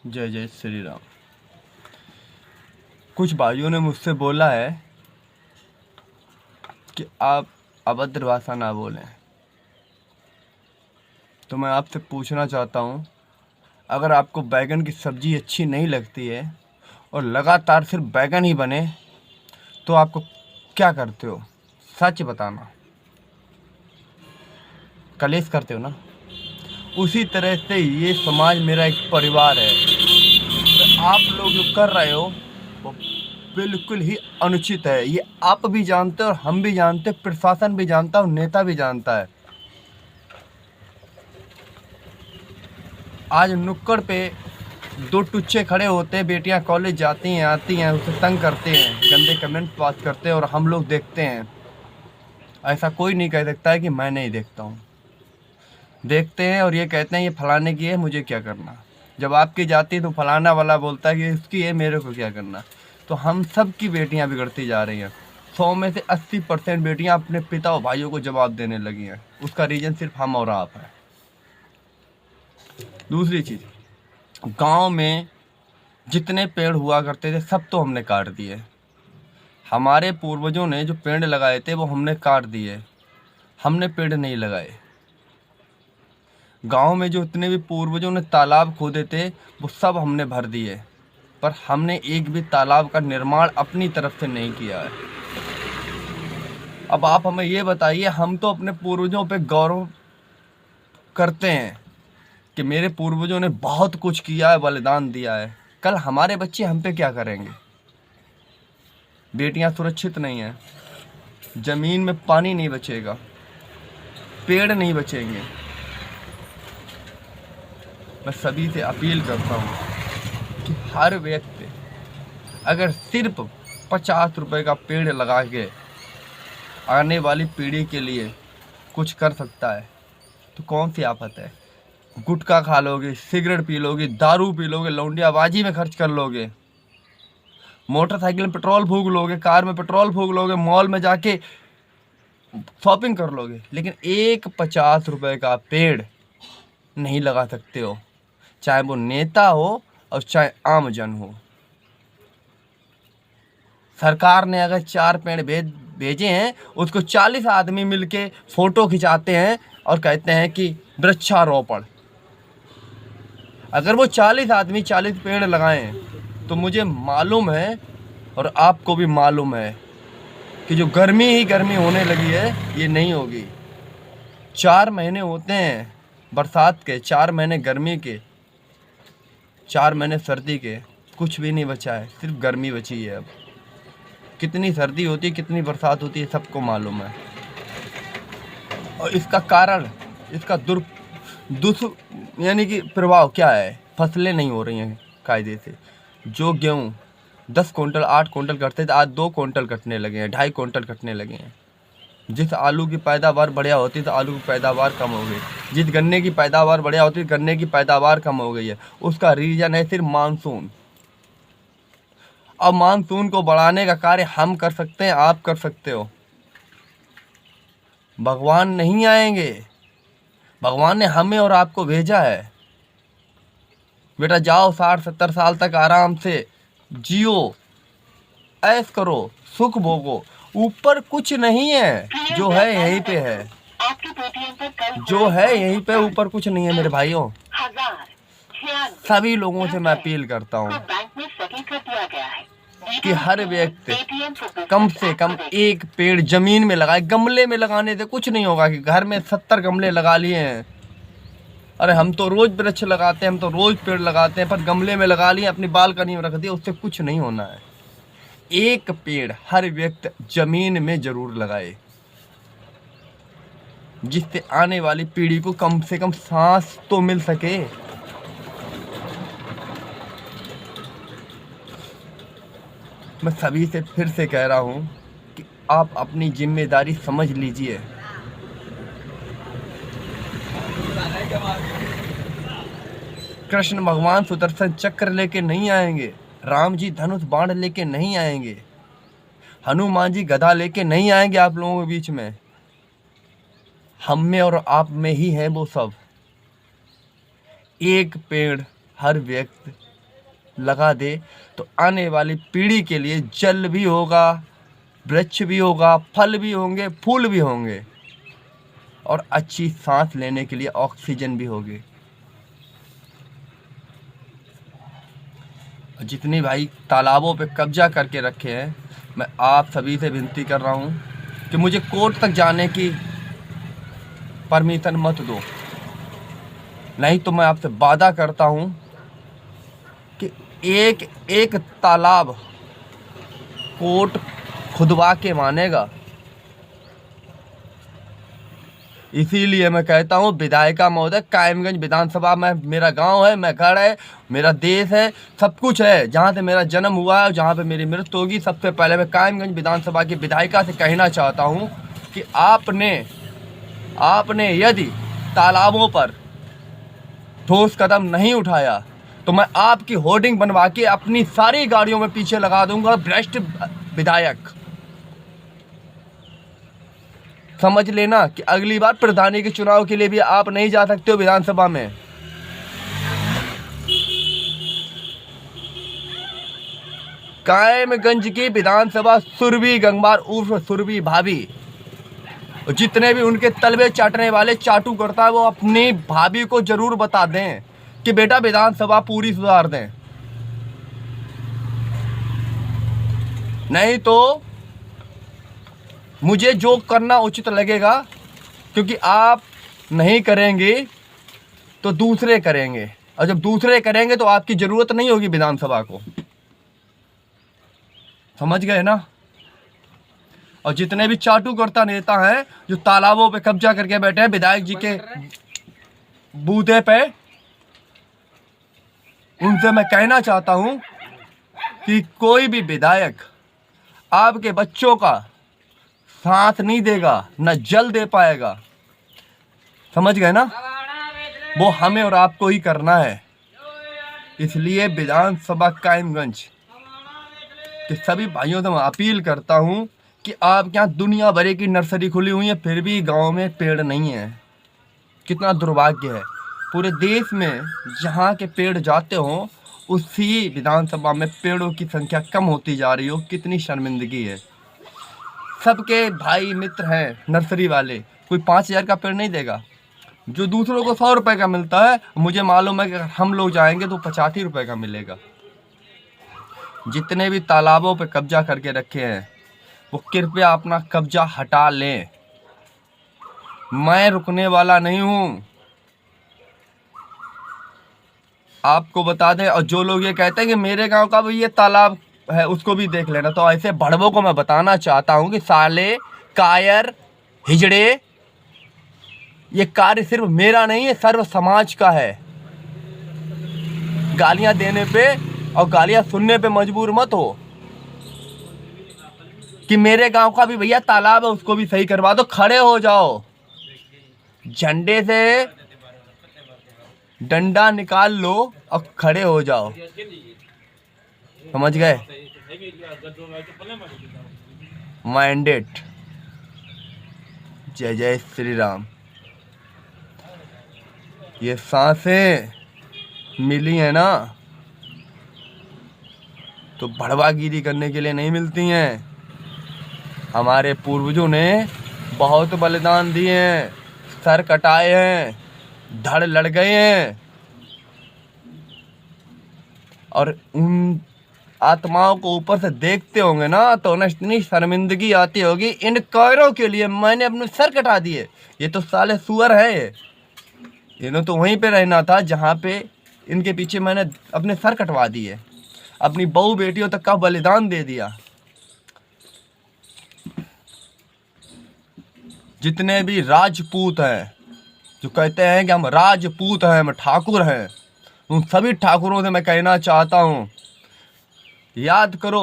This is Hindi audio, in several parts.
जय जय श्री राम। कुछ भाइयों ने मुझसे बोला है कि आप अभद्र भाषा ना बोलें, तो मैं आपसे पूछना चाहता हूँ, अगर आपको बैगन की सब्ज़ी अच्छी नहीं लगती है और लगातार सिर्फ बैगन ही बने तो आपको क्या करते हो? सच बताना। कलेश करते हो ना? उसी तरह से ये समाज मेरा एक परिवार है। तो आप लोग जो कर रहे हो वो बिल्कुल ही अनुचित है। ये आप भी जानते हो और हम भी जानते, प्रशासन भी जानता और नेता भी जानता है। आज नुक्कड़ पे दो टुच्चे खड़े होते हैं, बेटियां कॉलेज जाती हैं, आती हैं, उसे तंग करते हैं, गंदे कमेंट पास करते हैं और हम लोग देखते हैं। ऐसा कोई नहीं कह सकता है कि मैं नहीं देखता हूँ। देखते हैं और ये कहते हैं ये फलाने की है, मुझे क्या करना। जब आपकी जाती है तो फलाना वाला बोलता है कि इसकी है, मेरे को क्या करना। तो हम सब की बेटियां बिगड़ती जा रही हैं। 100 में से 80% बेटियां अपने पिता और भाइयों को जवाब देने लगी हैं। उसका रीज़न सिर्फ हम और आप है। दूसरी चीज़, गांव में जितने पेड़ हुआ करते थे सब तो हमने काट दिए। हमारे पूर्वजों ने जो पेड़ लगाए थे वो हमने काट दिए, हमने पेड़ नहीं लगाए। गांव में जो इतने भी पूर्वजों ने तालाब खोदे थे वो सब हमने भर दिए, पर हमने एक भी तालाब का निर्माण अपनी तरफ से नहीं किया है। अब आप हमें ये बताइए, हम तो अपने पूर्वजों पे गौरव करते हैं कि मेरे पूर्वजों ने बहुत कुछ किया है, बलिदान दिया है। कल हमारे बच्चे हम पे क्या करेंगे? बेटियां सुरक्षित नहीं हैं, जमीन में पानी नहीं बचेगा, पेड़ नहीं बचेंगे। मैं सभी से अपील करता हूँ कि हर व्यक्ति अगर सिर्फ 50 रुपए का पेड़ लगा के आने वाली पीढ़ी के लिए कुछ कर सकता है तो कौन सी आफत है? गुटखा खा लोगे, सिगरेट पी लोगे, दारू पी लोगे, लौंडियाबाजी में खर्च कर लोगे, मोटरसाइकिल में पेट्रोल फूक लोगे, कार में पेट्रोल फूक लोगे, मॉल में जाके शॉपिंग कर लोगे, लेकिन एक 50 रुपए का पेड़ नहीं लगा सकते हो, चाहे वो नेता हो और चाहे आम जन हो। सरकार ने अगर 4 पेड़ भेजे हैं, उसको 40 आदमी मिलके फोटो खिंचाते हैं और कहते हैं कि वृक्षारोपण। अगर वो 40 आदमी 40 पेड़ लगाएं तो मुझे मालूम है और आपको भी मालूम है कि जो गर्मी ही गर्मी होने लगी है ये नहीं होगी। 4 महीने होते हैं बरसात के, 4 महीने गर्मी के, 4 महीने सर्दी के, कुछ भी नहीं बचा है, सिर्फ गर्मी बची है। अब कितनी सर्दी होती है, कितनी बरसात होती है, सबको मालूम है। और इसका कारण, इसका यानी कि प्रभाव क्या है? फसलें नहीं हो रही हैं कायदे से। जो गेहूँ 10 क्विंटल 8 क्विंटल कटते थे, आज 2 क्विंटल कटने लगे हैं, 2.5 क्विंटल कटने लगे हैं। जिस आलू की पैदावार बढ़िया होती तो आलू की पैदावार कम हो गई, जिस गन्ने की पैदावार बढ़िया होती है गन्ने की पैदावार कम हो गई है। उसका रीज़न है सिर्फ मानसून। अब मानसून को बढ़ाने का कार्य हम कर सकते हैं, आप कर सकते हो। भगवान नहीं आएंगे, भगवान ने हमें और आपको भेजा है। बेटा जाओ 60-70 साल तक आराम से जियो, ऐश करो, सुख भोगो। ऊपर कुछ नहीं है, जो है यहीं पे है, जो है यहीं पे, ऊपर कुछ नहीं है मेरे भाइयों। सभी लोगों से मैं अपील करता हूँ कि हर व्यक्ति कम से कम एक पेड़ जमीन में लगाए। गमले में लगाने से कुछ नहीं होगा कि घर में 70 गमले लगा लिए हैं। अरे हम तो रोज वृक्ष लगाते हैं, हम तो रोज पेड़ लगाते हैं, पर गमले में लगा लिए, अपनी बालकनी में रख दिया, उससे कुछ नहीं होना है। एक पेड़ हर व्यक्ति जमीन में जरूर लगाए, जिससे आने वाली पीढ़ी को कम से कम सांस तो मिल सके। मैं सभी से फिर से कह रहा हूं कि आप अपनी जिम्मेदारी समझ लीजिए। कृष्ण भगवान सुदर्शन चक्र लेके नहीं आएंगे, राम जी धनुष बाण लेके नहीं आएंगे, हनुमान जी गदा लेके नहीं आएंगे आप लोगों के बीच में। हम में और आप में ही है वो सब। एक पेड़ हर व्यक्ति लगा दे तो आने वाली पीढ़ी के लिए जल भी होगा, वृक्ष भी होगा, फल भी होंगे, फूल भी होंगे और अच्छी सांस लेने के लिए ऑक्सीजन भी होगी। जितने भाई तालाबों पे कब्जा करके रखे हैं, मैं आप सभी से विनती कर रहा हूँ कि मुझे कोर्ट तक जाने की परमिशन मत दो, नहीं तो मैं आपसे वादा करता हूँ कि एक एक तालाब कोर्ट खुदवा के मानेगा। इसीलिए मैं कहता हूँ विधायिका महोदय, कायमगंज विधानसभा में मेरा गांव है, मैं घर है, मेरा देश है, सब कुछ है, जहाँ से मेरा जन्म हुआ है, जहाँ पे मेरी मृत्यु होगी। सबसे पहले मैं कायमगंज विधानसभा की विधायिका से कहना चाहता हूँ कि आपने यदि तालाबों पर ठोस कदम नहीं उठाया तो मैं आपकी होर्डिंग बनवा के अपनी सारी गाड़ियों में पीछे लगा दूंगा, भ्रष्ट विधायक। समझ लेना कि अगली बार प्रधानी के चुनाव के लिए भी आप नहीं जा सकते हो विधानसभा में। कायमगंज की विधानसभा सुरभि गंगवार उर्फ सुरभि भाभी, जितने भी उनके तलबे चाटने वाले चाटू करता है, वो अपनी भाभी को जरूर बता दें कि बेटा विधानसभा पूरी सुधार दें, नहीं तो मुझे जो करना उचित लगेगा, क्योंकि आप नहीं करेंगे तो दूसरे करेंगे, और जब दूसरे करेंगे तो आपकी जरूरत नहीं होगी विधानसभा को। समझ गए ना? और जितने भी चाटुकर्ता नेता हैं जो तालाबों पे कब्जा करके बैठे हैं विधायक जी के बूते पे, उनसे मैं कहना चाहता हूं कि कोई भी विधायक आपके बच्चों का साथ नहीं देगा, न जल दे पाएगा। समझ गए ना? वो हमें और आपको ही करना है। इसलिए विधानसभा कायमगंज के सभी भाइयों से मैं अपील करता हूं कि आपके यहाँ दुनिया भर की नर्सरी खुली हुई है, फिर भी गांव में पेड़ नहीं है। कितना दुर्भाग्य है। पूरे देश में जहाँ के पेड़ जाते हों, उसी विधानसभा में पेड़ों की संख्या कम होती जा रही हो। कितनी शर्मिंदगी है। सबके भाई मित्र हैं नर्सरी वाले, कोई 5,000 का पेड़ नहीं देगा। जो दूसरों को 100 रुपये का मिलता है, मुझे मालूम है कि अगर हम लोग जाएंगे तो 85 रुपये का मिलेगा। जितने भी तालाबों पे कब्जा करके रखे हैं वो कृपया अपना कब्जा हटा लें। मैं रुकने वाला नहीं हूं, आपको बता दें। और जो लोग ये कहते हैं कि मेरे गांव का भी ये तालाब है, उसको भी देख लेना, तो ऐसे भड़वों को मैं बताना चाहता हूं कि साले, कायर, हिजड़े, ये कार्य सिर्फ मेरा नहीं है, सर्व समाज का है। गालियां देने पे और गालियां सुनने पे मजबूर मत हो कि मेरे गांव का भी भैया तालाब है, उसको भी सही करवा दो। खड़े हो जाओ, झंडे से डंडा निकाल लो और खड़े हो जाओ। समझ गए? मैंडेट। जय जय श्री राम। ये सांसें मिली है ना, तो भड़वागिरी करने के लिए नहीं मिलती हैं। हमारे पूर्वजों ने बहुत बलिदान दिए हैं, सर कटाए हैं, धड़ लड़ गए हैं, और उन आत्माओं को ऊपर से देखते होंगे ना तो उन्हें इतनी शर्मिंदगी आती होगी। इन कायरों के लिए मैंने अपने सर कटा दिए। ये तो साले सुअर है, इन्हें तो वहीं पे रहना था जहाँ पे इनके पीछे मैंने अपने सर कटवा दिए, अपनी बहू बेटियों तक का बलिदान दे दिया। जितने भी राजपूत हैं जो कहते हैं कि हम राजपूत हैं, हम ठाकुर हैं, उन सभी ठाकुरों से मैं कहना चाहता हूँ, याद करो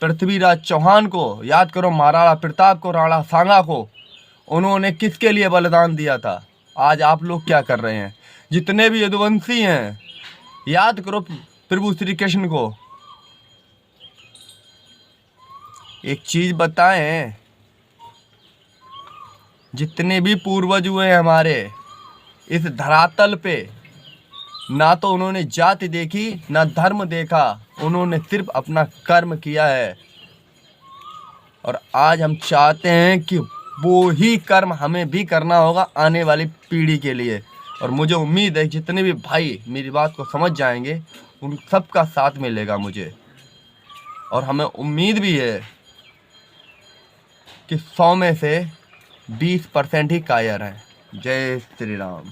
पृथ्वीराज चौहान को, याद करो महाराणा प्रताप को, राणा सांगा को। उन्होंने किसके लिए बलिदान दिया था? आज आप लोग क्या कर रहे हैं? जितने भी यदुवंशी हैं, याद करो प्रभु श्री कृष्ण को। एक चीज बताएं, जितने भी पूर्वज हुए हमारे इस धरातल पे, ना तो उन्होंने जाति देखी ना धर्म देखा, उन्होंने सिर्फ अपना कर्म किया है। और आज हम चाहते हैं कि वो ही कर्म हमें भी करना होगा आने वाली पीढ़ी के लिए। और मुझे उम्मीद है जितने भी भाई मेरी बात को समझ जाएंगे उन सबका साथ मिलेगा मुझे। और हमें उम्मीद भी है कि 100 में से 20% ही कायर हैं। जय श्री राम।